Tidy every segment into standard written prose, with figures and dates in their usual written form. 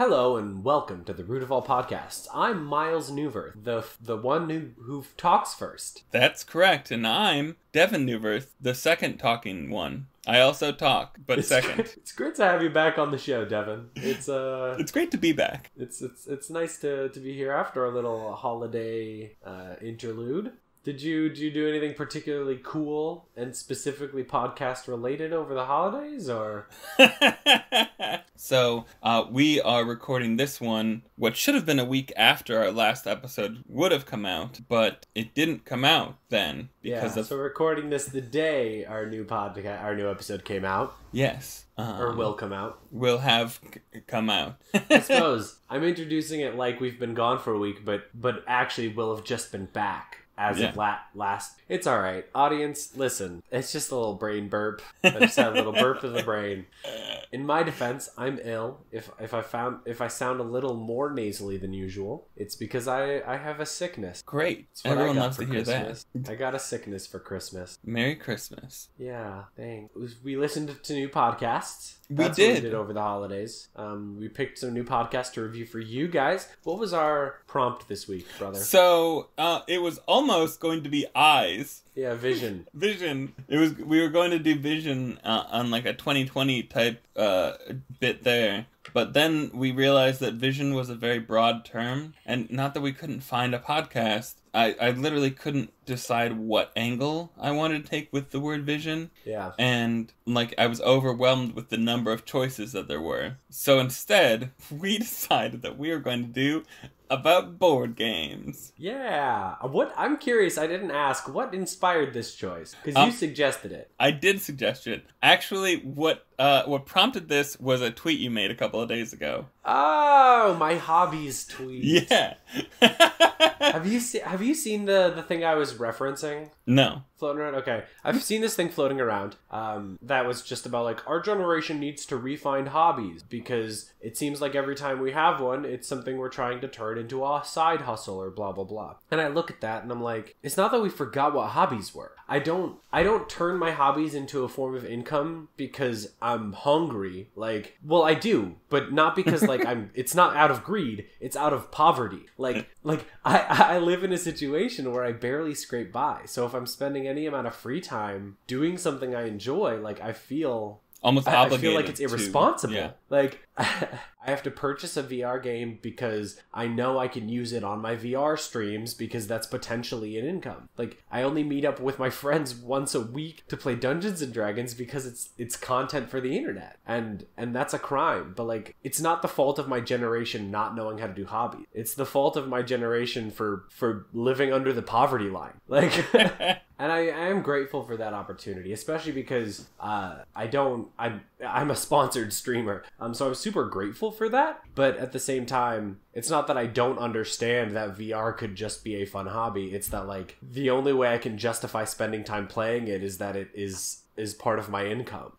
Hello and welcome to the Root of All Podcasts. I'm Miles Newverth, the one who talks first. That's correct, and I'm Devin Newverth, the second talking one. I also talk, but second. It's great to have you back on the show, Devin. It's great to be back. It's nice to be here after our little holiday interlude. Did you do anything particularly cool and specifically podcast related over the holidays, or? So, we are recording this one, what should have been a week after our last episode would have come out, but it didn't come out then because so we're recording this the day our new episode came out. Yes. Or will come out. Will have come out. I suppose. I'm introducing it like we've been gone for a week, but actually will have just been back. Of last. It's alright. Audience, listen. It's just a little brain burp. I just had a little burp in the brain. In my defense, I'm ill. If I sound a little more nasally than usual, it's because I have a sickness. Great. Everyone loves to hear Christmas. I got a sickness for Christmas. Merry Christmas. Yeah, thanks. We listened to new podcasts. That's what we did over the holidays. We picked some new podcasts to review for you guys. What was our prompt this week, brother? So, it was almost going to be eyes. Yeah, Vision. Vision. We were going to do Vision on like a 2020 type bit there. But then we realized that vision was a very broad term, and not that we couldn't find a podcast. I literally couldn't decide what angle I wanted to take with the word vision. Yeah. And I was overwhelmed with the number of choices that there were. So instead, we decided that we were going to do about board games. Yeah. I'm curious, I didn't ask, what inspired this choice? Because you suggested it. I did suggest it. Actually, what prompted this was a tweet you made a couple of days ago. Oh, my hobbies tweet. Yeah. Have you seen the thing I was referencing? No. Floating around? Okay. I've seen this thing floating around. That was just about our generation needs to refine hobbies because it seems like every time we have one, it's something we're trying to turn into a side hustle or blah, blah, blah. And I look at that and I'm like, it's not that we forgot what hobbies were. I don't turn my hobbies into a form of income because I'm hungry. Well, I do, but not because it's not out of greed. It's out of poverty. I live in a situation where I barely scrape by. So if I'm spending any amount of free time doing something I enjoy, I feel almost obligated. I feel like it's irresponsible. Yeah. I have to purchase a VR game because I know I can use it on my VR streams because that's potentially an income. I only meet up with my friends once a week to play Dungeons and Dragons because it's content for the internet. And that's a crime. But it's not the fault of my generation not knowing how to do hobbies. It's the fault of my generation for living under the poverty line. And I am grateful for that opportunity, especially because I'm a sponsored streamer. So I'm super grateful for that. But at the same time, it's not that I don't understand that VR could just be a fun hobby. It's that the only way I can justify spending time playing it is that it is part of my income.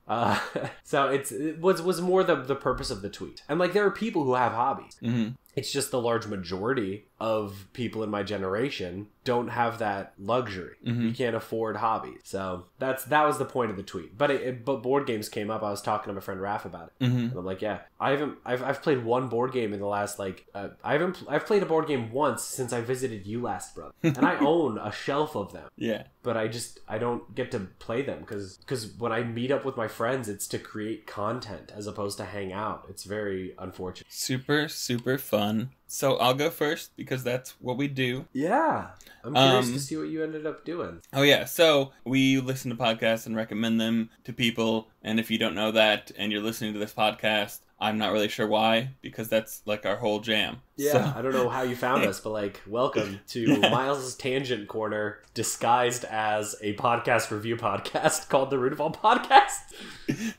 So it was more the purpose of the tweet. And there are people who have hobbies. Mm-hmm. It's just the large majority of people in my generation don't have that luxury. Mm-hmm. You can't afford hobbies. So that was the point of the tweet. But board games came up. I was talking to my friend Raph about it. Mm-hmm. And I'm like, yeah, I've played one board game in the last I've played a board game once since I visited you last, brother. And I own a shelf of them. Yeah. But I don't get to play them because when I meet up with my friends, it's to create content as opposed to hang out. It's very unfortunate. Super, super fun. So I'll go first because that's what we do. Yeah. I'm curious to see what you ended up doing. Oh, yeah. So we listen to podcasts and recommend them to people. And if you don't know that and you're listening to this podcast, I'm not really sure why, because that's our whole jam. Yeah, so. I don't know how you found us, but welcome to Miles' Tangent Corner, disguised as a podcast review podcast called The Root of All Podcasts.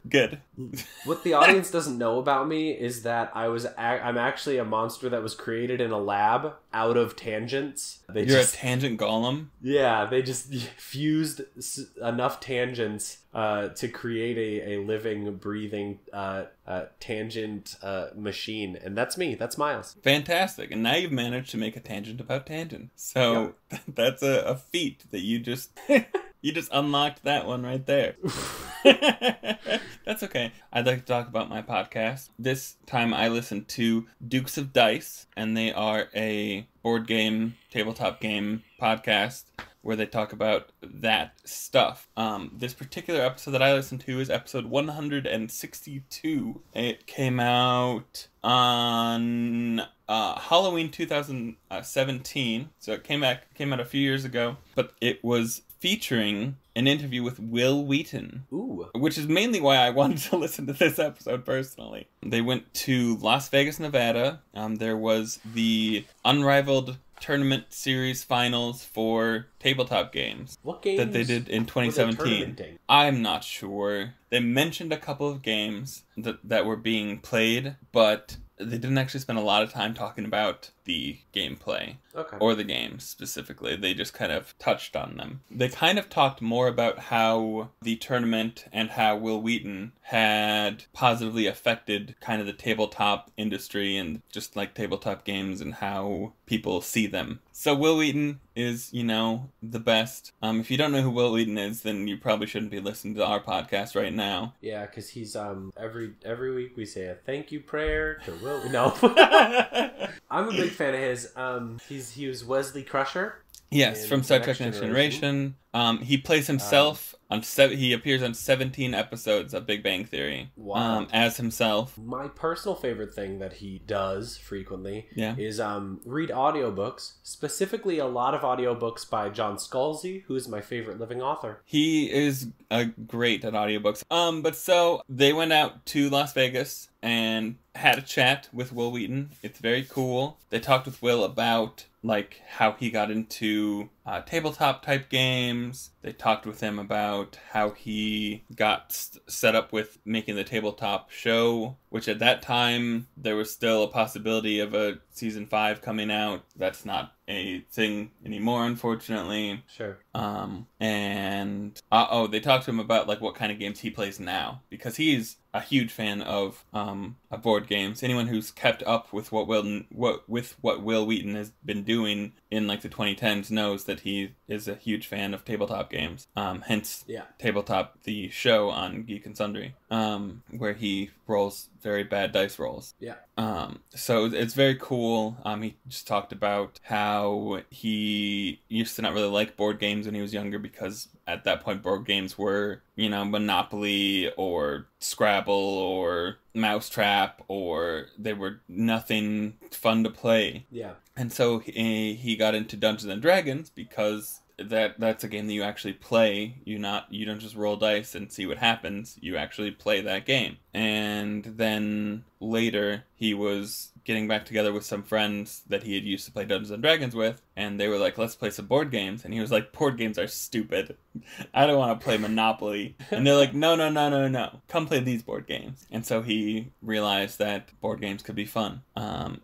Good. What the audience doesn't know about me is that I'm actually a monster that was created in a lab out of tangents. You're a tangent golem? Yeah, they just fused enough tangents to create a living, breathing tangent machine. And that's me. That's Miles. Fantastic. And now you've managed to make a tangent about tangent. So that's a feat that you just You just unlocked that one right there. That's okay. I'd like to talk about my podcast. This time I listened to Dukes of Dice, and they are a board game, tabletop game podcast where they talk about that stuff. This particular episode that I listened to is episode 162. It came out on Halloween 2017, so it came out a few years ago, but it was featuring an interview with Will Wheaton. Ooh. Which is mainly why I wanted to listen to this episode personally. They went to Las Vegas, Nevada. There was the Unrivaled Tournament Series Finals for tabletop games. What games that they did in 2017? I'm not sure. They mentioned a couple of games that were being played, but they didn't actually spend a lot of time talking about the gameplay. Okay. Or the games specifically. They just kind of touched on them. They kind of talked more about how the tournament and how Will Wheaton had positively affected kind of the tabletop industry and just like tabletop games and how people see them. So Will Wheaton is, the best. If you don't know who Will Wheaton is, then you probably shouldn't be listening to our podcast right now. Yeah, because he's every week we say a thank you prayer to Will. No, I'm a big fan of his. He was Wesley Crusher. Yes, from Star Trek Next Generation. He plays himself he appears on 17 episodes of Big Bang Theory. Wow. As himself. My personal favorite thing that he does frequently is read audiobooks, specifically a lot of audiobooks by John Scalzi, who's my favorite living author. He is great at audiobooks. But so they went out to Las Vegas and had a chat with Will Wheaton. It's very cool. They talked with Will about like how he got into tabletop type games. They talked with him about how he got set up with making the tabletop show, which at that time there was still a possibility of a season 5 coming out. That's not a thing anymore, unfortunately. Sure. And they talked to him about like what kind of games he plays now, because he's a huge fan of board games. Anyone who's kept up with what Will Wheaton has been doing in like the 2010s knows that he is a huge fan of tabletop games. Hence, Tabletop, the show on Geek and Sundry, where he rolls very bad dice rolls. Yeah. So it's very cool. He just talked about how he used to not really like board games when he was younger because at that point board games were, Monopoly or Scrabble or Mousetrap, or they were nothing fun to play. Yeah. And so he got into Dungeons and Dragons because that's a game that you actually play. You don't just roll dice and see what happens. You actually play that game. And then later he was getting back together with some friends that he had used to play Dungeons and Dragons with, and they were like, let's play some board games. And he was like, board games are stupid. I don't want to play Monopoly. And they're like, no. Come play these board games. And so he realized that board games could be fun.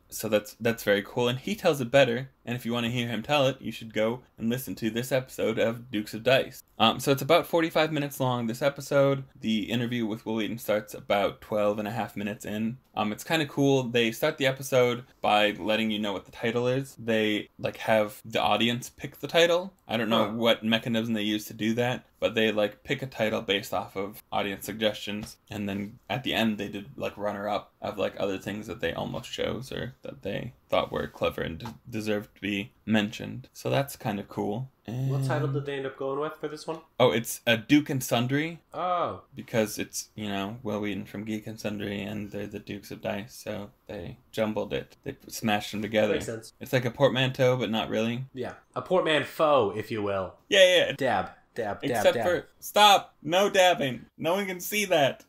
So that's very cool. And he tells it better. And if you want to hear him tell it, you should go and listen to this episode of Dukes of Dice. So it's about 45 minutes long, this episode. The interview with Will Wheaton starts about 12 and a half minutes in. It's kind of cool. They start the episode by letting you know what the title is. They have the audience pick the title. I don't know what mechanism they use to do that, but they pick a title based off of audience suggestions, and then at the end they did runner-up of other things that they almost chose or that they thought were clever and deserved to be mentioned. So that's kind of cool. And what title did they end up going with for this one? Oh, it's a Duke and Sundry. Oh. Because it's, Will Wheaton from Geek and Sundry, and they're the Dukes of Dice, so they jumbled it. They smashed them together. Makes sense. It's like a portmanteau, but not really. Yeah. A portmanteau, if you will. Yeah. Dab. Except for... Stop! No dabbing. No one can see that.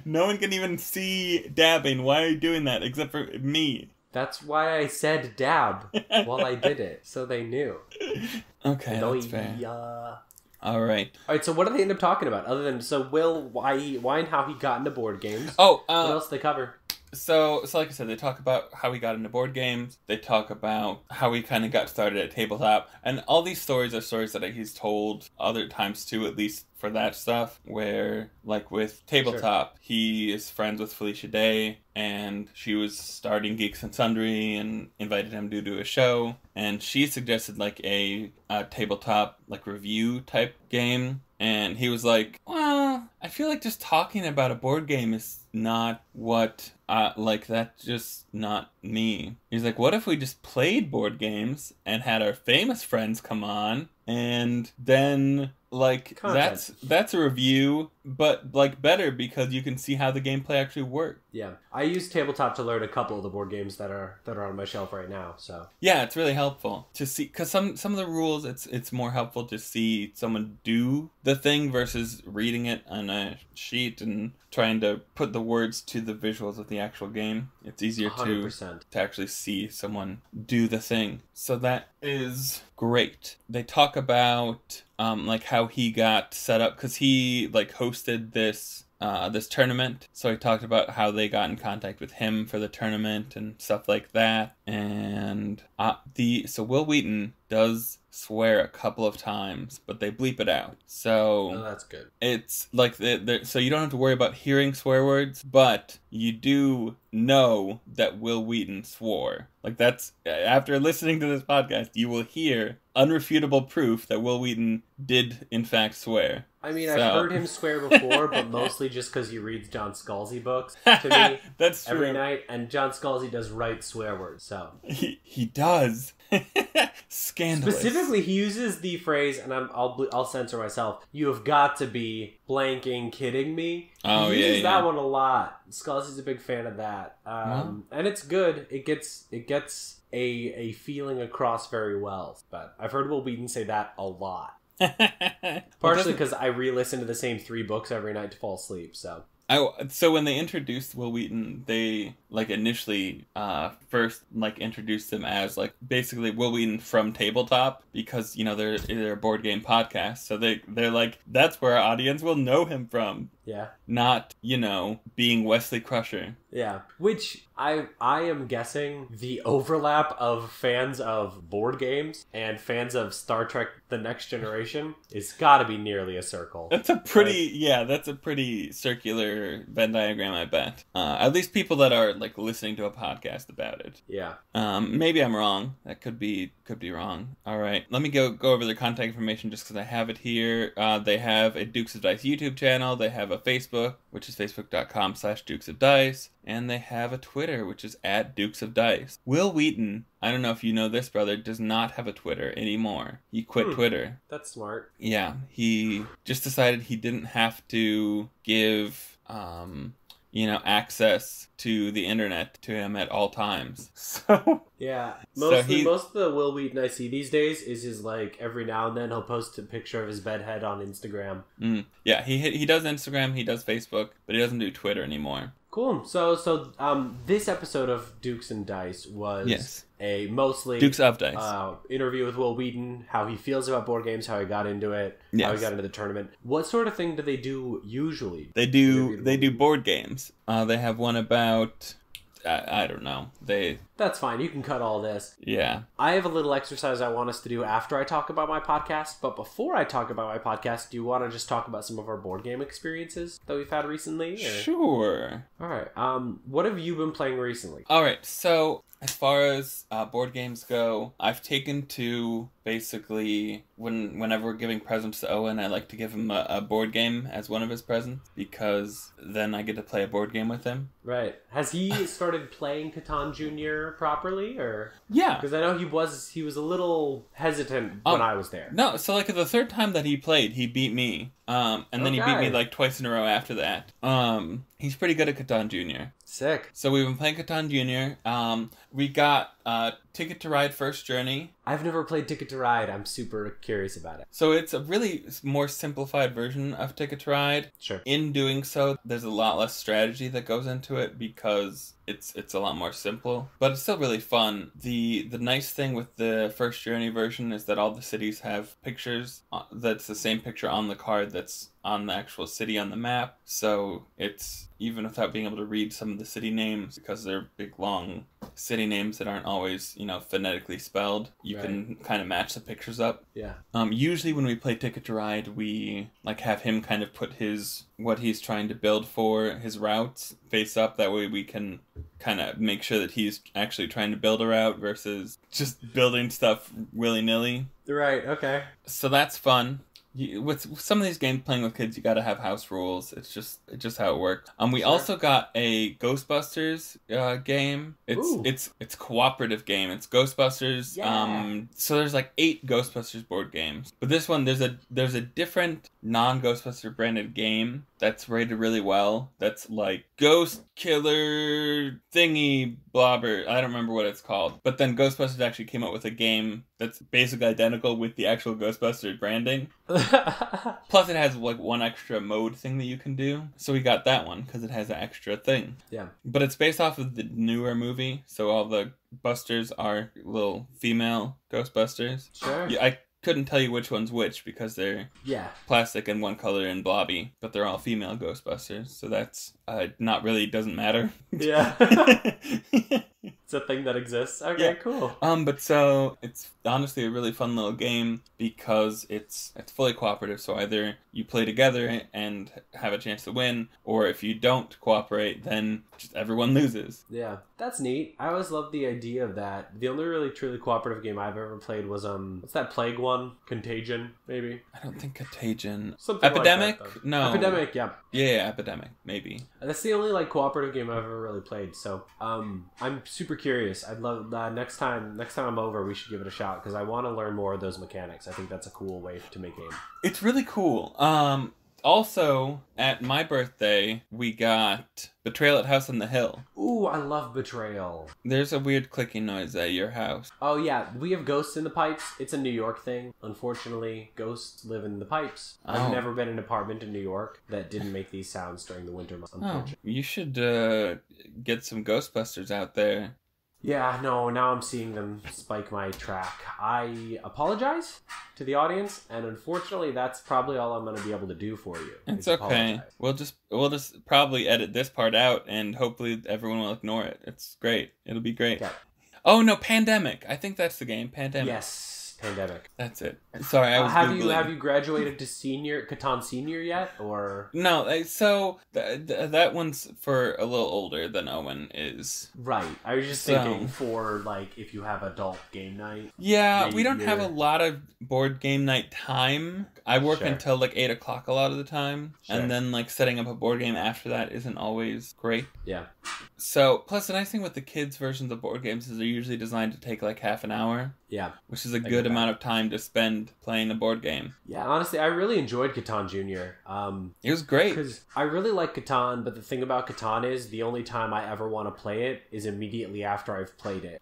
No one can even see dabbing. Why are you doing that? Except for me. That's why I said dab while I did it, so they knew. Okay, that's fair. All right, so what do they end up talking about? Other than, Will, why and how he got into board games? Oh, what else did they cover? So like I said, they talk about how he got into board games. They talk about how he kind of got started at Tabletop. And all these stories are stories that he's told other times too, at least for that stuff, where, like with Tabletop, he is friends with Felicia Day, and she was starting Geeks and Sundry and invited him to do a show. And she suggested, like, a Tabletop, like, review type game. And he was like, well, I feel like just talking about a board game is not what, like, that's just not me. He's like, what if we just played board games and had our famous friends come on, and then, like, Content. that's a review, but, like, better because you can see how the gameplay actually works. Yeah, I use Tabletop to learn a couple of the board games that are on my shelf right now. So yeah, it's really helpful to see, because some of the rules, it's more helpful to see someone do the thing versus reading it on a sheet and trying to put the words to the visuals of the actual game. It's easier 100%. to actually see someone do the thing. So that is great. They talk about like how he got set up, because he, like, hosted this tournament. So he talked about how they got in contact with him for the tournament and stuff like that. And so Will Wheaton does swear a couple of times, but they bleep it out. So oh, that's good. it's like so you don't have to worry about hearing swear words, but you do know that Will Wheaton swore. Like, that's, after listening to this podcast, you will hear unrefutable proof that Will Wheaton did in fact swear. I mean, I've heard him swear before, but mostly just because he reads John Scalzi books to me that's true. every night, and John Scalzi does write swear words, so. He does. Scandalous. Specifically, he uses the phrase, and I'll censor myself, "You have got to be blanking kidding me." Oh, he uses yeah. that one a lot. Scalzi's a big fan of that. And it's good. It gets a feeling across very well. But I've heard Will Wheaton say that a lot. Partially because I re-listen to the same 3 books every night to fall asleep, so. So when they introduced Will Wheaton, they, like, initially first, like, introduced him as, like, basically Will Wheaton from Tabletop, because, you know, they're a board game podcast, so they're like, that's where our audience will know him from. Yeah. Not, you know, being Wesley Crusher. Yeah. Which I am guessing the overlap of fans of board games and fans of Star Trek The Next Generation is gotta be nearly a circle. That's a pretty circular Venn diagram, I bet. At least people that are, like, listening to a podcast about it. Yeah. Maybe I'm wrong. That could be wrong. All right. Let me go over their contact information just because I have it here. They have a Dukes of Dice YouTube channel. They have a Facebook, which is facebook.com/Dukes of Dice. And they have a Twitter, which is @DukesOfDice. Will Wheaton, I don't know if you know this, brother, does not have a Twitter anymore. He quit Twitter. That's smart. Yeah, he just decided he didn't have to give, access to the internet to him at all times. So yeah, most of the Will Wheaton I see these days is his, like, every now and then he'll post a picture of his bedhead on Instagram. Yeah, he does Instagram, he does Facebook, but he doesn't do Twitter anymore. Cool. So this episode of Dukes and Dice was a mostly Dukes of Dice interview with Will Wheaton, how he feels about board games, how he got into it, how he got into the tournament. What sort of thing do they do usually? They do board games. They have one about, I don't know. That's fine. You can cut all this. Yeah. I have a little exercise I want us to do after I talk about my podcast, but before I talk about my podcast, do you want to just talk about some of our board game experiences that we've had recently? Or? Sure. All right. What have you been playing recently? All right. So as far as board games go, I've taken to basically whenever we're giving presents to Owen, I like to give him a board game as one of his presents, because then I get to play a board game with him. Right. Has he started playing Catan Jr. properly, or? Yeah. Because I know he was a little hesitant when I was there. No, so, like, the third time that he played, he beat me. And then he beat me, like, twice in a row after that. He's pretty good at Catan Jr. Sick. So we've been playing Catan Jr. We got Ticket to Ride First Journey. I've never played Ticket to Ride. I'm super curious about it. So it's a really more simplified version of Ticket to Ride. Sure. In doing so, there's a lot less strategy that goes into it because it's a lot more simple. But it's still really fun. The nice thing with the First Journey version is that all the cities have pictures that's the same picture on the card that's on the actual city on the map. So it's, even without being able to read some of the city names, because they're big, long city names that aren't always, phonetically spelled, you can kind of match the pictures up. Yeah. Usually when we play Ticket to Ride, we have him kind of put what he's trying to build for his routes face up. That way we can kind of make sure that he's actually trying to build a route versus just building stuff willy-nilly. Right, okay. So that's fun. With some of these games playing with kids, you gotta have house rules. It's just how it works. We also got a Ghostbusters game. It's a cooperative game. It's Ghostbusters. Yeah. So there's like 8 Ghostbusters board games, but this one there's a different non-Ghostbuster branded game that's rated really well. That's like Ghost Killer Thingy Blobber. I don't remember what it's called. But then Ghostbusters actually came up with a game that's basically identical with the actual Ghostbusters branding. Plus it has like one extra mode thing that you can do. So we got that one because it has an extra thing. Yeah. But it's based off of the newer movie. So all the busters are little female Ghostbusters. Sure. Yeah, I couldn't tell you which one's which because they're plastic and one color and blobby, but they're all female Ghostbusters, so that's not really doesn't matter. Yeah. It's a thing that exists. Okay, cool. But so it's honestly a really fun little game because it's fully cooperative, so either you play together and have a chance to win, or if you don't cooperate, then just everyone loses. Yeah, that's neat. I always loved the idea of that. The only really truly cooperative game I've ever played was what's that Plague one? Contagion, maybe? I don't think Contagion. Something Epidemic? like that, No. Epidemic, yeah. Yeah, Epidemic, maybe. That's the only cooperative game I've ever really played. So I'm super curious. I'd love next time I'm over, we should give it a shot because I want to learn more of those mechanics. I think that's a cool way to make game. It's really cool. Also, at my birthday, we got Betrayal at House on the Hill. Ooh, I love Betrayal. There's a weird clicking noise at your house. Oh yeah, we have ghosts in the pipes. It's a New York thing. Unfortunately, ghosts live in the pipes. I've never been in an apartment in New York that didn't make these sounds during the winter months. You should get some Ghostbusters out there. Yeah, no, now I'm seeing them spike my track. I apologize to the audience, and unfortunately, that's probably all I'm going to be able to do for you. It's okay. Apologize. We'll just probably edit this part out, and hopefully everyone will ignore it. It's great. It'll be great. Okay. Oh, no, Pandemic. I think that's the game. Pandemic. Yes. Pandemic. That's it. Sorry, I was Googling. Have you graduated to Catan Senior yet, or no? So that one's for a little older than Owen is. Right. I was just thinking for if you have adult game night. Yeah, we don't have a lot of board game night time. I work until 8 o'clock a lot of the time, and then setting up a board game after that isn't always great. Yeah. So plus the nice thing with the kids' versions of board games is they're usually designed to take half an hour. Yeah. Which is a good amount of time to spend playing a board game. Yeah, honestly, I really enjoyed Catan Jr. It was great. Because I really like Catan, but the thing about Catan is the only time I ever want to play it is immediately after I've played it.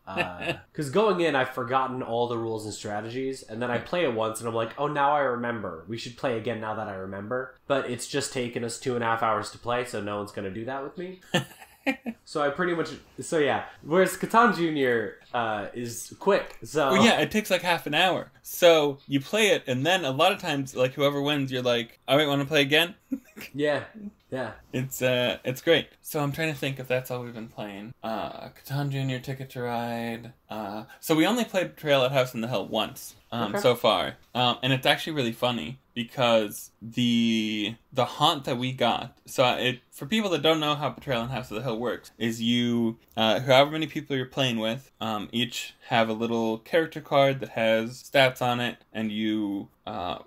Because going in, I've forgotten all the rules and strategies, and then I play it once, and I'm like, oh, now I remember. We should play again now that I remember. But it's just taken us 2.5 hours to play, so no one's going to do that with me. So I pretty much... So yeah. Whereas Catan Jr. Is quick. So well, yeah, it takes half an hour. So you play it, and then a lot of times, whoever wins, you're like, all right, want to play again? Yeah. Yeah. It's great. So I'm trying to think if that's all we've been playing. Catan Jr., Ticket to Ride. So we only played Betrayal at House on the Hill once so far. And it's actually really funny because the haunt that we got, for people that don't know how Betrayal at House on the Hill works, is you, however many people you're playing with, each have a little character card that has stats on it, and you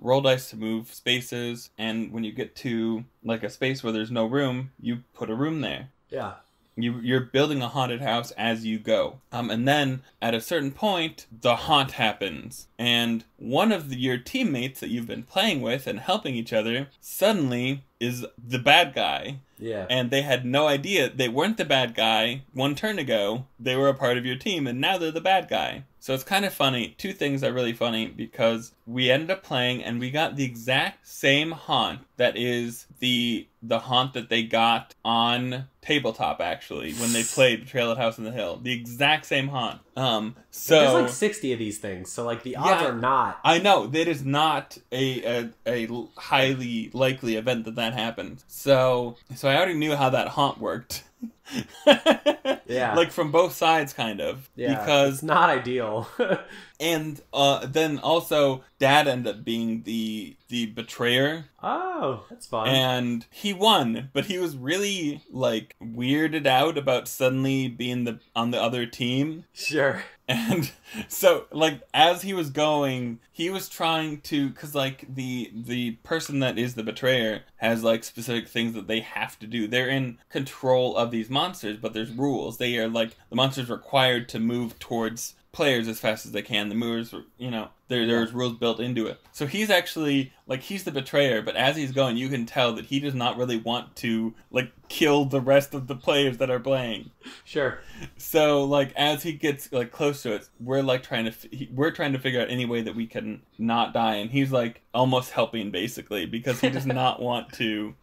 roll dice to move spaces, and when you get to a space where there's no room, you put a room there. Yeah. You're building a haunted house as you go. And then, at a certain point, the haunt happens. And one of your teammates that you've been playing with and helping each other suddenly is the bad guy. Yeah. And they had no idea they weren't the bad guy one turn ago. They were a part of your team, and now they're the bad guy. So it's kind of funny. Two things are really funny because we ended up playing and we got the exact same haunt that is the haunt that they got on Tabletop, actually, when they played Betrayal at House on the Hill. The exact same haunt. So there's like 60 of these things, so like the odds are not. I know that is not a highly likely event that happened. So I already knew how that haunt worked. Yeah, like from both sides, kind of. Yeah, because it's not ideal. And then also Dad ended up being the betrayer. Oh, that's fun. And he won, but he was really like weirded out about suddenly being on the other team. Sure. And so, like, as he was going, he was trying to, because, like, the person that is the betrayer has, like, specific things that they have to do. They're in control of these monsters, but there's rules. They are, like, the monster's required to move towards players as fast as they can. The movers, you know, there's rules built into it. So he's actually, like, he's the betrayer, but as he's going, you can tell that he does not really want to, like, kill the rest of the players that are playing. Sure. So, like, as he gets, like, close to it, we're, like, trying to figure out any way that we can not die, and he's, like, almost helping, basically, because he does not want to.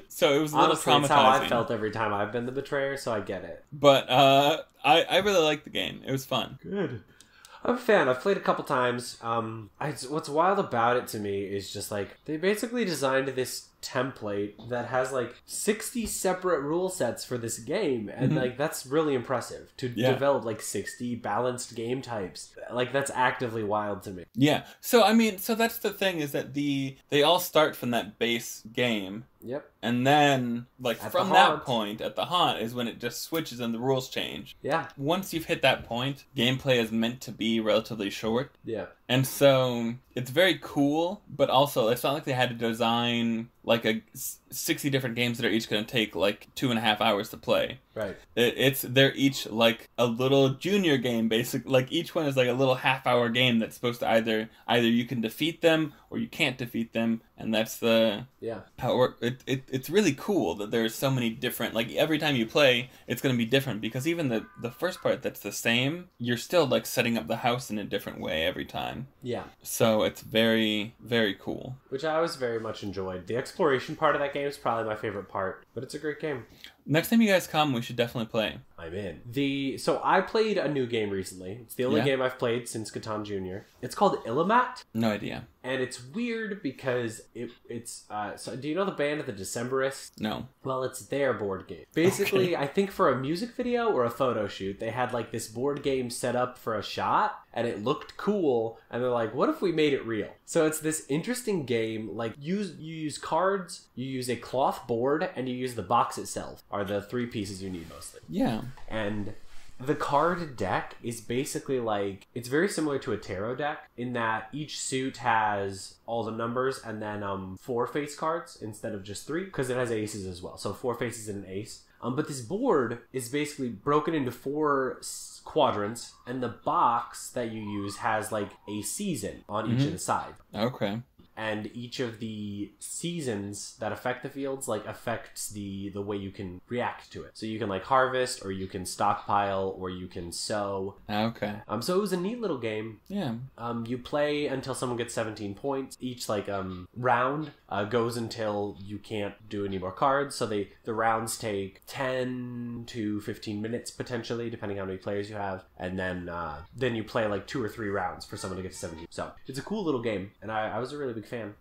So it was a little Honestly, traumatizing. it's how I felt every time I've been the betrayer, so I get it. But, I really liked the game. It was fun. Good. I'm a fan. I've played a couple times. What's wild about it to me is just like they basically designed this template that has like 60 separate rule sets for this game, and like that's really impressive to develop like 60 balanced game types. Like that's actively wild to me. Yeah. So I mean, so that's the thing is that they all start from that base game. Yep. And then, like, At from the that haunt. point, at the haunt, is when it just switches and the rules change. Yeah. Once you've hit that point, gameplay is meant to be relatively short. Yeah. And so, it's very cool, but also, it's not like they had to design, like, 60 different games that are each going to take, like, 2.5 hours to play. Right. They're each, like, a little junior game, basically. Like, each one is, like, a little half-hour game that's supposed to either you can defeat them, or you can't defeat them, and that's how it works. It's really cool that there's so many different, like, every time you play, it's going to be different, because even the first part that's the same, you're still, like, setting up the house in a different way every time. Yeah. So it's very, very cool. Which I always very much enjoyed. The exploration part of that game is probably my favorite part, but it's a great game. Next time you guys come, we should definitely play. I'm in. So I played a new game recently. It's the only game I've played since Catan Jr. It's called Illimat. No idea. And it's weird because it's so do you know the band The Decemberists? No. Well, it's their board game. Basically, I think for a music video or a photo shoot, they had like this board game set up for a shot, and it looked cool, and they're like, what if we made it real? So it's this interesting game, like you use cards, you use a cloth board, and you use the box itself are the three pieces you need mostly. Yeah. And the card deck is basically like, it's very similar to a tarot deck in that each suit has all the numbers and then 4 face cards instead of just 3, because it has aces as well. So 4 faces and an ace. But this board is basically broken into 4 quadrants, and the box that you use has like a season on each of the sides. Okay. And each of the seasons that affect the fields like affects the way you can react to it. So you can like harvest, or you can stockpile, or you can sow. Okay. So it was a neat little game. Yeah. You play until someone gets 17 points. Each like round goes until you can't do any more cards. So the rounds take 10 to 15 minutes potentially, depending on how many players you have. And then you play like 2 or 3 rounds for someone to get to 17. So it's a cool little game, and I was a really big fan.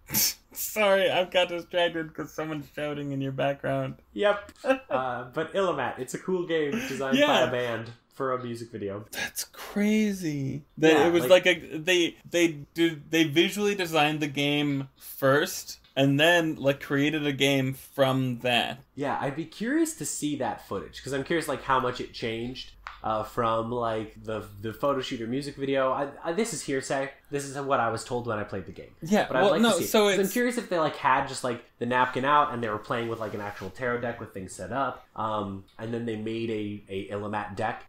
Sorry, I've got distracted because someone's shouting in your background. Yep. But Illimat, it's a cool game designed by a band for a music video. That's crazy. That it was like they visually designed the game first and then like created a game from that. Yeah, I'd be curious to see that footage because I'm curious like how much it changed from like the photo shoot or music video. This is hearsay. This is what I was told when I played the game. Yeah, but I'd like to see it. So I'm curious if they like had just like the napkin out and they were playing with like an actual tarot deck with things set up, and then they made a Illimat deck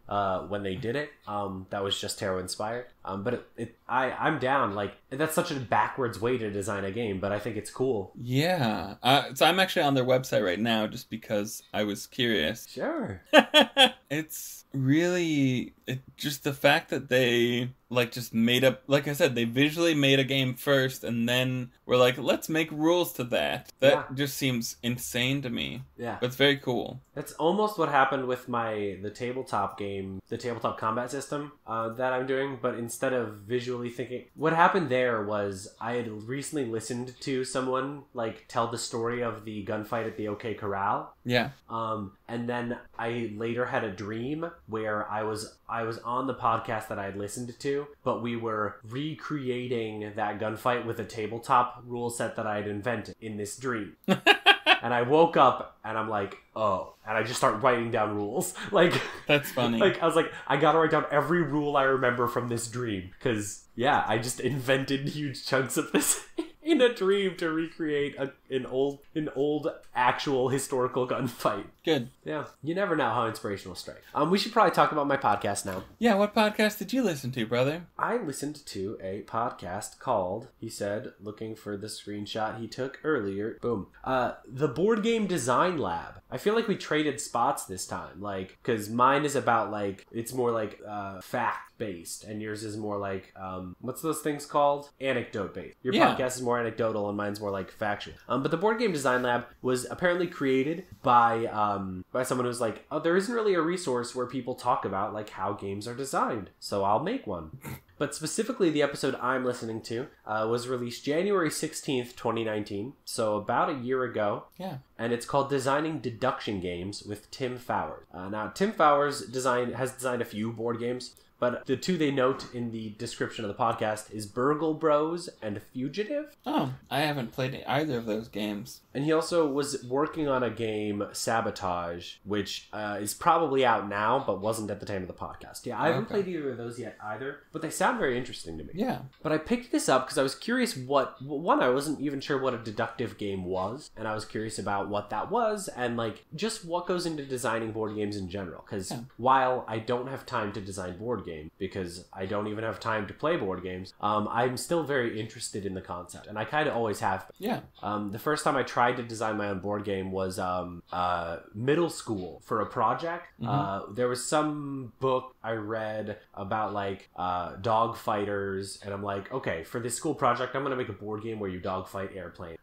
when they did it. That was just tarot inspired. But I'm down. Like that's such a backwards way to design a game, but I think it's cool. Yeah. So I'm actually on their website right now just because I was curious. Sure. It's really just the fact that they like just made up, like I said, they visually made a game first and then were like, let's make rules to that. That just seems insane to me. Yeah. But it's very cool. That's almost what happened with the tabletop game, the tabletop combat system that I'm doing, but instead of visually thinking, what happened there was I had recently listened to someone like tell the story of the gunfight at the OK Corral. Yeah. And then I later had a dream where I was on the podcast that I had listened to, but we were recreating that gunfight with a tabletop rule set that I had invented in this dream. And I woke up and I'm like, oh, and I just start writing down rules. Like, that's funny. Like I was like, I gotta write down every rule I remember from this dream because yeah, I just invented huge chunks of this in a dream to recreate an old actual historical gunfight. Good. Yeah, you never know how inspirational strike. We should probably talk about my podcast now. Yeah, what podcast did you listen to, brother? I listened to a podcast called, he said, looking for the screenshot he took earlier. Boom. The Board Game Design Lab. I feel like we traded spots this time, like, because mine is about, like, it's more, like, fact-based, and yours is more, like, what's those things called? Anecdote-based. Your podcast is more anecdotal, and mine's more, like, factual. But the Board Game Design Lab was apparently created by someone who's like, oh, there isn't really a resource where people talk about, like, how games are designed, so I'll make one. But specifically, the episode I'm listening to was released January 16th, 2019, so about a year ago. Yeah. And it's called Designing Deduction Games with Tim Fowers. Now, Tim Fowers has designed a few board games, but the two they note in the description of the podcast is Burgle Bros and Fugitive. Oh, I haven't played either of those games. And he also was working on a game, Sabotage, which is probably out now, but wasn't at the time of the podcast. Yeah, I haven't played either of those yet either, but they sound very interesting to me. Yeah. But I picked this up because I was curious I wasn't even sure what a deductive game was, and I was curious about what that was, and like just what goes into designing board games in general. Because while I don't have time to design board games, because I don't even have time to play board games, I'm still very interested in the concept, and I kind of always have been. Yeah. The first time I tried to design my own board game was middle school for a project. Mm-hmm. There was some book I read about like dog fighters, and I'm like, okay, for this school project, I'm gonna make a board game where you dog fight airplane.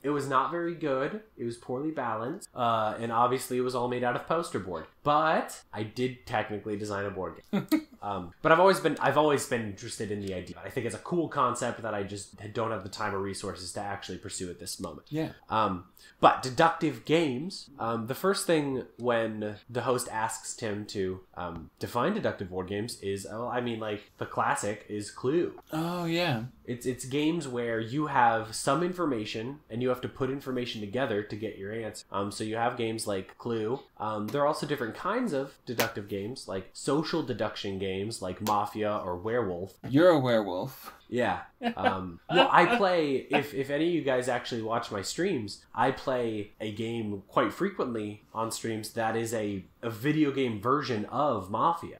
It was not very good. It was poorly balanced, and obviously it was all made out of poster board. But I did technically design a board game. But I've always been interested in the idea. I think it's a cool concept that I just don't have the time or resources to actually pursue at this moment. Yeah. But deductive games, the first thing when the host asks Tim to define deductive board games is, the classic is Clue. Oh, yeah. It's games where you have some information and you have to put information together to get your answer. So you have games like Clue. There are also different kinds of deductive games, like social deduction games like Mafia or Werewolf. You're a werewolf. Yeah. Well, I play, if any of you guys actually watch my streams, I play a game quite frequently on streams that is a video game version of Mafia.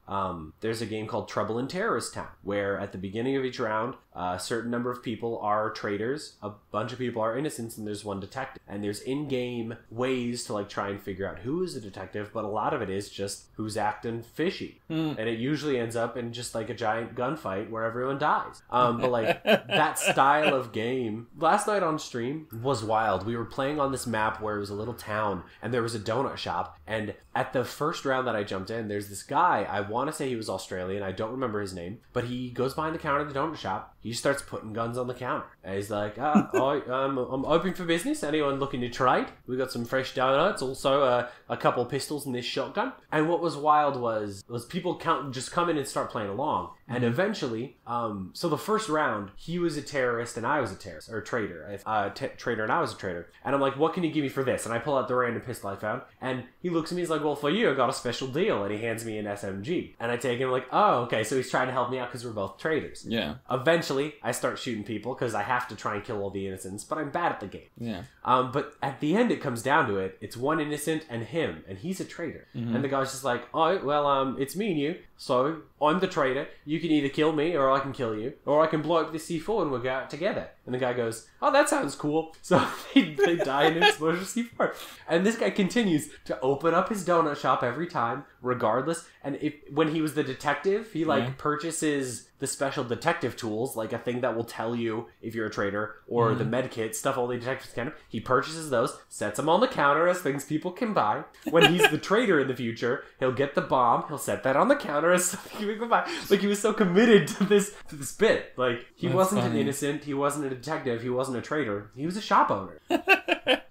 There's a game called Trouble in Terrorist Town, where at the beginning of each round, a certain number of people are traitors, a bunch of people are innocents, and there's one detective. And there's in-game ways to like try and figure out who is a detective, but a lot of it is just who's acting fishy. And it usually ends up in just like a giant gunfight where everyone dies. But like that style of game, last night on stream was wild. We were playing on this map where it was a little town and there was a donut shop, and at the first round that I jumped in, there's this guy, I want to say he was Australian, I don't remember his name, but he goes behind the counter of the donut shop, he starts putting guns on the counter, and he's like, I'm open for business, anyone looking to trade? We got some fresh donuts, also a couple pistols and this shotgun. And what was wild was people just come in and start playing along, and eventually, so the first first round, he was a terrorist and I was a terrorist, or a traitor. Traitor and I was a traitor. And I'm like, what can you give me for this? And I pull out the random pistol I found, and he looks at me, he's like, well, for you, I got a special deal, and he hands me an SMG. And I take him like, oh, okay, so he's trying to help me out because we're both traitors. Yeah. Eventually, I start shooting people because I have to try and kill all the innocents, but I'm bad at the game. Yeah. But at the end, it comes down to it. It's one innocent and him, and he's a traitor. Mm-hmm. And the guy's just like, oh, well, it's me and you, so I'm the traitor. You can either kill me, or I can kill you, or I can blow up the C4 and we'll go out together. And the guy goes, oh, that sounds cool. So they die in an explosion of C4. And this guy continues to open up his donut shop every time, regardless. And when he was the detective, he purchases the special detective tools, like a thing that will tell you if you're a traitor, or the med kit, stuff only detectives can. He purchases those, sets them on the counter as things people can buy. When he's the traitor in the future, he'll get the bomb, he'll set that on the counter as something people can buy. Like, he was so committed to this bit. Like, he wasn't an innocent, he wasn't a detective, he wasn't a traitor, he was a shop owner.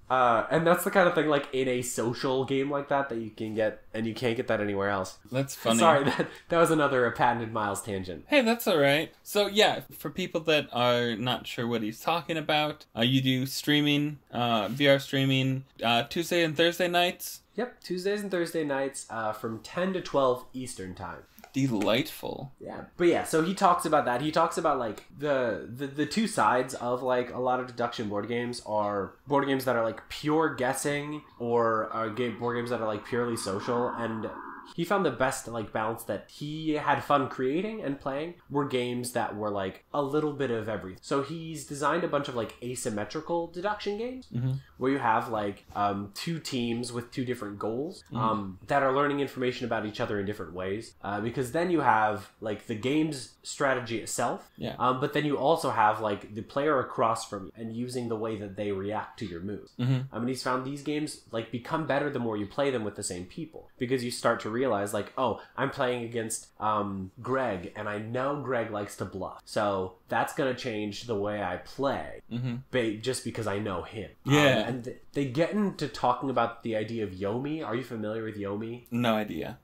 And that's the kind of thing, like, in a social game like that you can get, and you can't get that anywhere else. That's funny. Sorry, that was another patented Miles tangent. Hey, that's alright. So, yeah, for people that are not sure what he's talking about, you do streaming, VR streaming, Tuesday and Thursday nights? Yep, Tuesdays and Thursday nights, from 10 to 12 Eastern time. Delightful. Yeah, but yeah, so he talks about that. He talks about, like, the two sides of, like, a lot of deduction board games are board games that are, like, pure guessing, or board games that are, like, purely social, and he found the best, like, balance that he had fun creating and playing were games that were, like, a little bit of everything. So he's designed a bunch of, like, asymmetrical deduction games, where you have, like, two teams with two different goals, that are learning information about each other in different ways, because then you have, like, the game's strategy itself, but then you also have, like, the player across from you and using the way that they react to your moves. I mean, he's found these games, like, become better the more you play them with the same people, because you start to realize, like, oh, I'm playing against Greg, and I know Greg likes to bluff, so that's gonna change the way I play, just because I know him. And they get into talking about the idea of Yomi. Are you familiar with Yomi? No idea.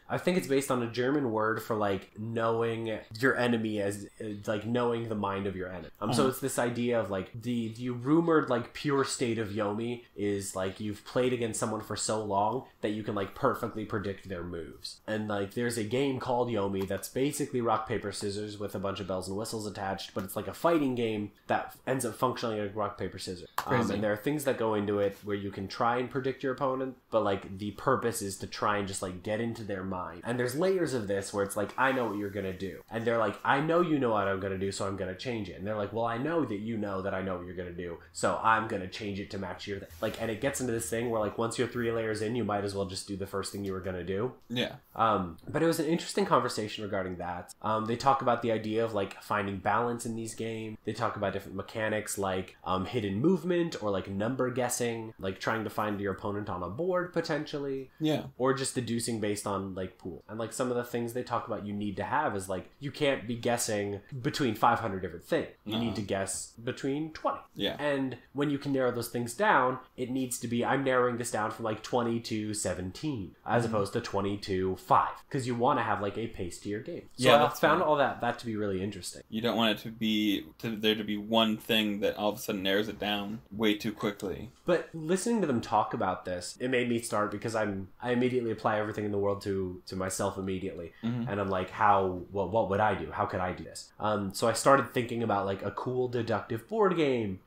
I think it's based on a German word for, like, knowing your enemy as, like, knowing the mind of your enemy. So it's this idea of, like, the rumored, like, pure state of Yomi is, like, you've played against someone for so long that you can, like, perfectly predict their moves. And, like, there's a game called Yomi that's basically rock, paper, scissors with a bunch of bells and whistles attached, but it's like a fighting game that ends up functioning like rock, paper, scissors. And there are things that go into it where you can try and predict your opponent, but, like, the purpose is to try and just, like, get into their mind. And there's layers of this where it's like, I know what you're gonna do. And they're like, I know you know what I'm gonna do, so I'm gonna change it. And they're like, well, I know that you know that I know what you're gonna do, so I'm gonna change it to match your like, and it gets into this thing where, like, once you're 3 layers in, you might as well just do the first thing you were gonna do. Yeah. But it was an interesting conversation regarding that. They talk about the idea of, like, finding balance in these games. They talk about different mechanics, like hidden movement, or, like, number guessing, like trying to find your opponent on a board potentially, or just deducing based on, like, pool. And, like, some of the things they talk about you need to have is, like, you can't be guessing between 500 different things. You need to guess between 20. And when you can narrow those things down, it needs to be, I'm narrowing this down from, like, 20 to 17 as opposed to 20 to 5, because you want to have, like, a pace to your game. So I found all that to be really interesting. You don't want it to be there to be one thing that all of a sudden narrows it down way too quickly. But listening to them talk about this, it made me start, because I immediately apply everything in the world to myself immediately, and I'm like, what would I do? How could I do this? So I started thinking about, like, a cool deductive board game.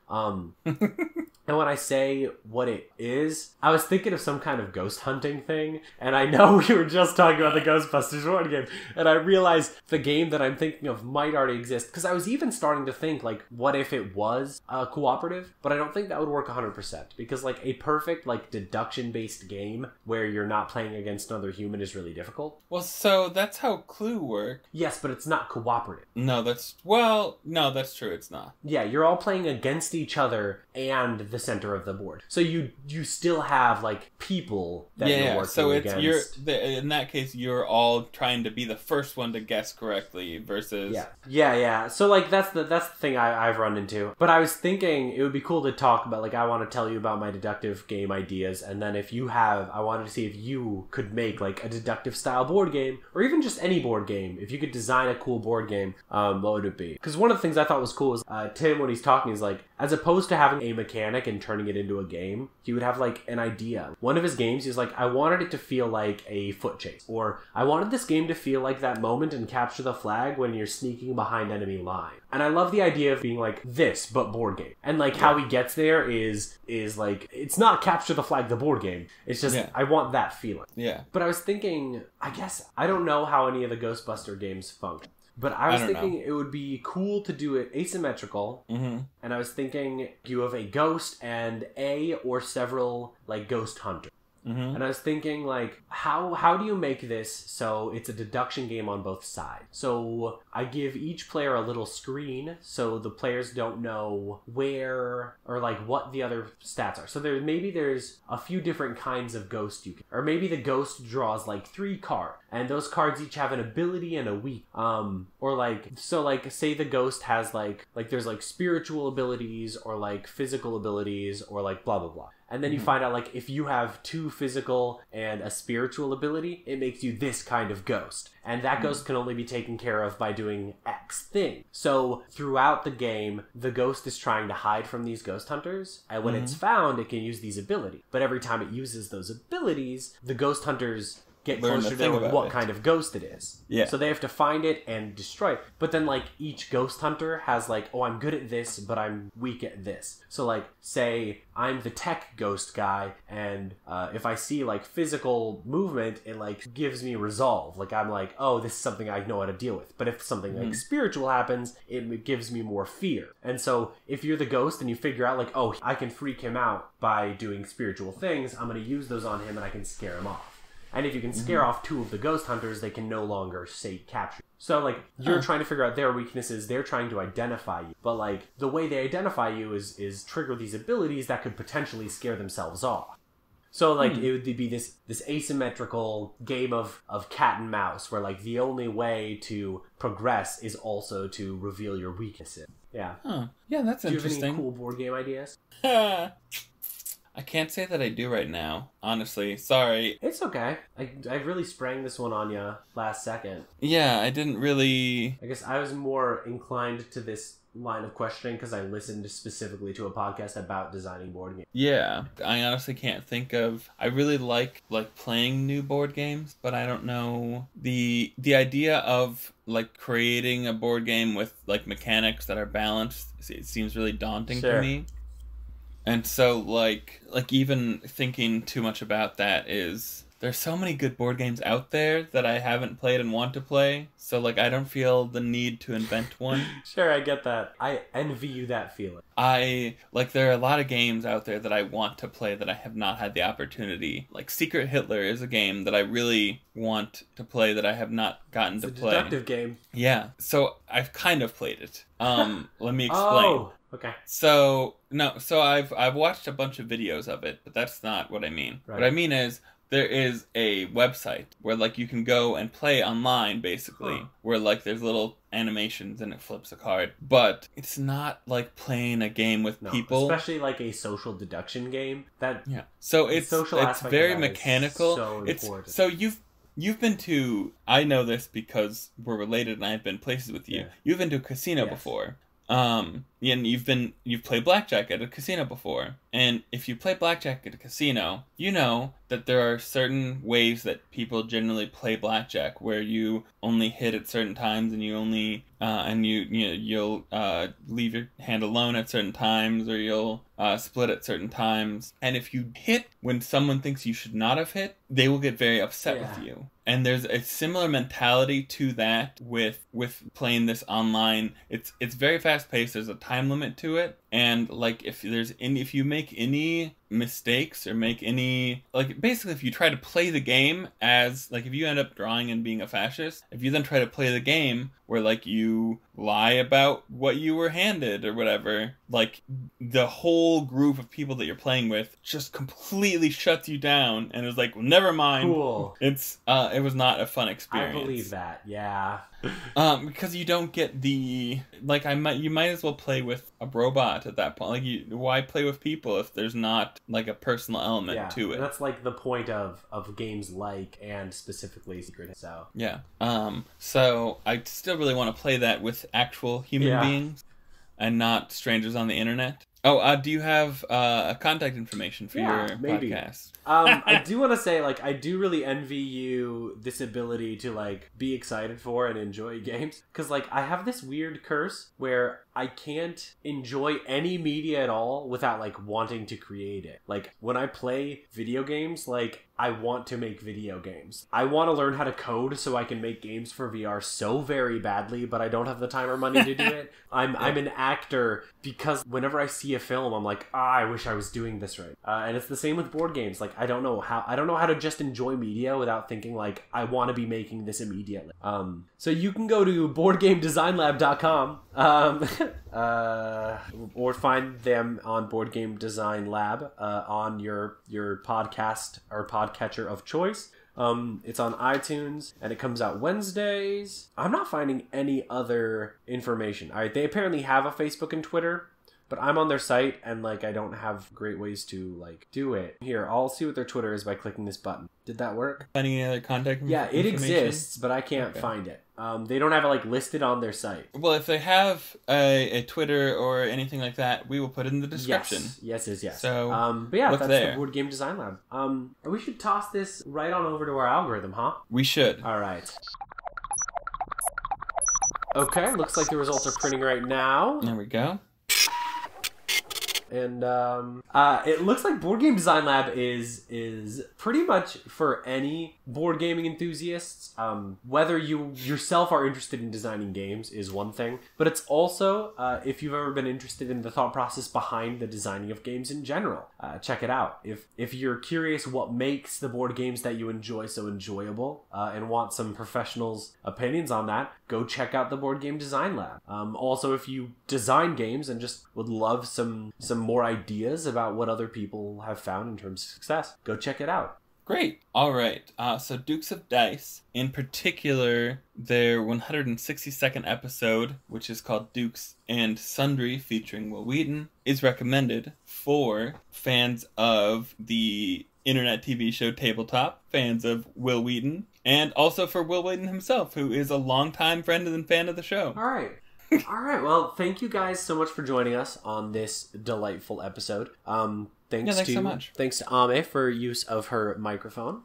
And when I say what it is, I was thinking of some kind of ghost hunting thing, and I know we were just talking about the Ghostbusters board game, and I realized the game that I'm thinking of might already exist, because I was even starting to think, like, what if it was cooperative? But I don't think that would work 100%, because, like, a perfect, like, deduction-based game where you're not playing against another human is really difficult. Well, so that's how Clue worked. Yes, but it's not cooperative. No, that's true, it's not. Yeah, you're all playing against each other and the the center of the board. So you still have like people that you're working so against. in that case, you're all trying to be the first one to guess correctly versus yeah. So like that's the thing I've run into. But I was thinking it would be cool to talk about, like, I want to tell you about my deductive game ideas, and then if you have, I wanted to see if you could make like a deductive style board game, or even just any board game. If you could design a cool board game, what would it be? Because one of the things I thought was cool is Tim, when he's talking, is like, as opposed to having a mechanic and turning it into a game, he would have like an idea. One of his games, he's like, I wanted it to feel like a foot chase, or I wanted this game to feel like that moment in Capture the Flag when you're sneaking behind enemy line. And I love the idea of being like this, but board game. And like how he gets there is like, it's not Capture the Flag the board game. It's just, I want that feeling. Yeah. But I was thinking, I guess, I don't know how any of the Ghostbuster games function. But I was thinking it would be cool to do it asymmetrical. Mm-hmm. And I was thinking you have a ghost and a or several like ghost hunters. Mm-hmm. And I was thinking, like, how do you make this so it's a deduction game on both sides? So I give each player a little screen so the players don't know where or, like, what the other stats are. So there's a few different kinds of ghost you can... Or maybe the ghost draws, like, 3 cards. And those cards each have an ability and a weak. Or, like... So, like, say the ghost has, like there's, like, spiritual abilities or, like, physical abilities or, like, blah, blah, blah. And then you find out, like, if you have 2 physical and a spiritual ability, it makes you this kind of ghost. And that ghost can only be taken care of by doing X thing. So throughout the game, the ghost is trying to hide from these ghost hunters. And when it's found, it can use these abilities. But every time it uses those abilities, the ghost hunters get closer to what kind of ghost it is. Yeah. So they have to find it and destroy it. But then, like, each ghost hunter has, like, oh, I'm good at this, but I'm weak at this. So, like, say I'm the tech ghost guy, and if I see, like, physical movement, it, like, gives me resolve. Like, I'm like, oh, this is something I know how to deal with. But if something, like, spiritual happens, it gives me more fear. And so if you're the ghost and you figure out, like, oh, I can freak him out by doing spiritual things, I'm going to use those on him and I can scare him off. And if you can scare off 2 of the ghost hunters, they can no longer, say, capture. So, like, you're trying to figure out their weaknesses, they're trying to identify you. But, like, the way they identify you is trigger these abilities that could potentially scare themselves off. So, like, it would be this asymmetrical game of cat and mouse, where, like, the only way to progress is also to reveal your weaknesses. Yeah. Huh. Yeah, that's interesting. Do you have any cool board game ideas? I can't say that I do right now, honestly. Sorry. It's okay. I really sprang this one on you last second. Yeah, I didn't really... I guess I was more inclined to this line of questioning because I listened specifically to a podcast about designing board games. Yeah, I honestly can't think of... I really like playing new board games, but I don't know... The idea of, like, creating a board game with, like, mechanics that are balanced, it seems really daunting to me. And so, like even thinking too much about that is... There's so many good board games out there that I haven't played and want to play. So, like, I don't feel the need to invent one. Sure, I get that. I envy you that feeling. There are a lot of games out there that I want to play that I have not had the opportunity. Like, Secret Hitler is a game that I really want to play that I have not gotten to play. It's a deductive game. Yeah. So, I've kind of played it. Let me explain. Oh, okay. So I've watched a bunch of videos of it, but that's not what I mean. Right. What I mean is... There is a website where, like, you can go and play online, basically, where, like, there's little animations and it flips a card. But it's not like playing a game with people. Especially, like, a social deduction game. So it's very mechanical. So important. So you've been to... I know this because we're related and I've been places with you. Yeah. You've been to a casino before. And you've played blackjack at a casino before. And if you play blackjack at a casino, you know that there are certain ways that people generally play blackjack where you only hit at certain times and you only you'll leave your hand alone at certain times, or you'll split at certain times. And if you hit when someone thinks you should not have hit, they will get very upset with you. And there's a similar mentality to that with playing this online. It's very fast paced. There's a time limit to it, And like if you make any mistakes or make any, like, basically if you try to play the game as, like, if you end up drawing and being a fascist, if you then try to play the game where like you lie about what you were handed or whatever, like the whole group of people that you're playing with just completely shuts you down and is like, well, never mind. Cool. It was not a fun experience. I believe that. Yeah. Because you don't get the, like, you might as well play with a robot at that point. Like, why play with people if there's not like a personal element to it? That's like the point of games like, and specifically Secret. So yeah. So I still really want to play that with actual human beings and not strangers on the internet. Oh, do you have contact information for your podcast? I do want to say, like, I do really envy you this ability to, like, be excited for and enjoy games. Because, like, I have this weird curse where I can't enjoy any media at all without, like, wanting to create it. Like, when I play video games, like, I want to make video games. I want to learn how to code so I can make games for VR so very badly, but I don't have the time or money to do it. I'm an actor because whenever I see a film, I'm like, I wish I was doing this right. And it's the same with board games. Like, I don't know how to just enjoy media without thinking like I want to be making this immediately. So you can go to boardgamedesignlab.com or find them on Board Game Design Lab on your podcast or podcatcher of choice. It's on iTunes and it comes out Wednesdays. I'm not finding any other information. All right, they apparently have a Facebook and Twitter, but I'm on their site and like I don't have great ways to like do it. Here, I'll see what their Twitter is by clicking this button. Did that work? Finding any other contact information? Yeah, it exists, but I can't find it. They don't have it like listed on their site. Well, if they have a Twitter or anything like that, we will put it in the description. Yes. So, but yeah, look that's there. the Board Game Design Lab. And we should toss this right on over to our algorithm, huh? We should. All right. Okay, looks like the results are printing right now. There we go. And it looks like Board Game Design Lab is pretty much for any board gaming enthusiasts. Whether you yourself are interested in designing games is one thing, but it's also if you've ever been interested in the thought process behind the designing of games in general. Check it out. If you're curious what makes the board games that you enjoy so enjoyable and want some professionals' opinions on that, go check out the Board Game Design Lab. Also, if you design games and just would love some more ideas about what other people have found in terms of success, go check it out. Great. All right. So Dukes of Dice, in particular, their 162nd episode, which is called Dukes and Sundry, featuring Will Wheaton, is recommended for fans of the internet TV show Tabletop, fans of Will Wheaton, and also for Will Wheaton himself, who is a longtime friend and fan of the show. All right. All right. Well, thank you guys so much for joining us on this delightful episode. Thanks so much. Thanks to Ame for use of her microphone.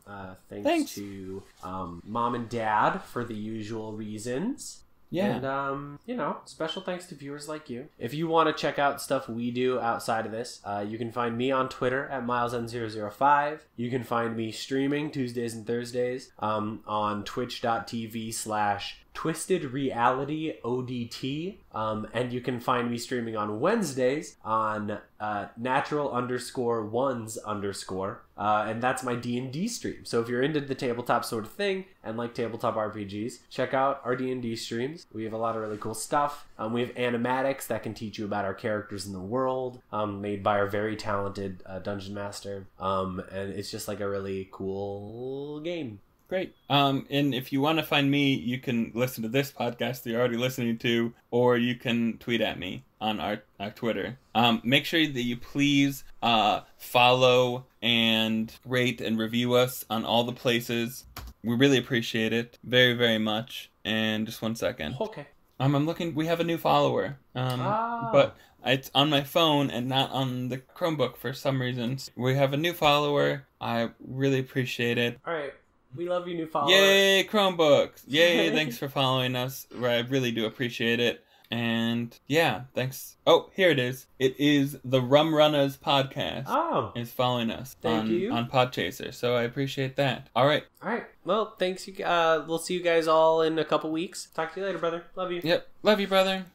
Thanks to Mom and Dad for the usual reasons. Yeah. And, special thanks to viewers like you. If you want to check out stuff we do outside of this, you can find me on Twitter at MilesN005. You can find me streaming Tuesdays and Thursdays on twitch.tv/Twisted Reality ODT. And you can find me streaming on Wednesdays on natural_ones_. And that's my D&D stream. So if you're into the tabletop sort of thing and like tabletop RPGs, check out our D&D streams. We have a lot of really cool stuff. We have animatics that can teach you about our characters in the world, made by our very talented dungeon master. And it's just like a really cool game. Great. And if you want to find me, you can listen to this podcast that you're already listening to, or you can tweet at me on our Twitter. Make sure that you please follow and rate and review us on all the places. We really appreciate it very, very much. And just one second. Okay. I'm looking. We have a new follower. But it's on my phone and not on the Chromebook for some reason. We have a new follower. I really appreciate it. All right. We love you, new follower. Yay, Chromebooks. Yay, thanks for following us. I really do appreciate it. And yeah, thanks. Oh, here it is. It is the Rum Runners podcast. Oh. Is following us Thank you. on Podchaser. So I appreciate that. All right. Well, thanks. We'll see you guys all in a couple weeks. Talk to you later, brother. Love you. Yep. Love you, brother.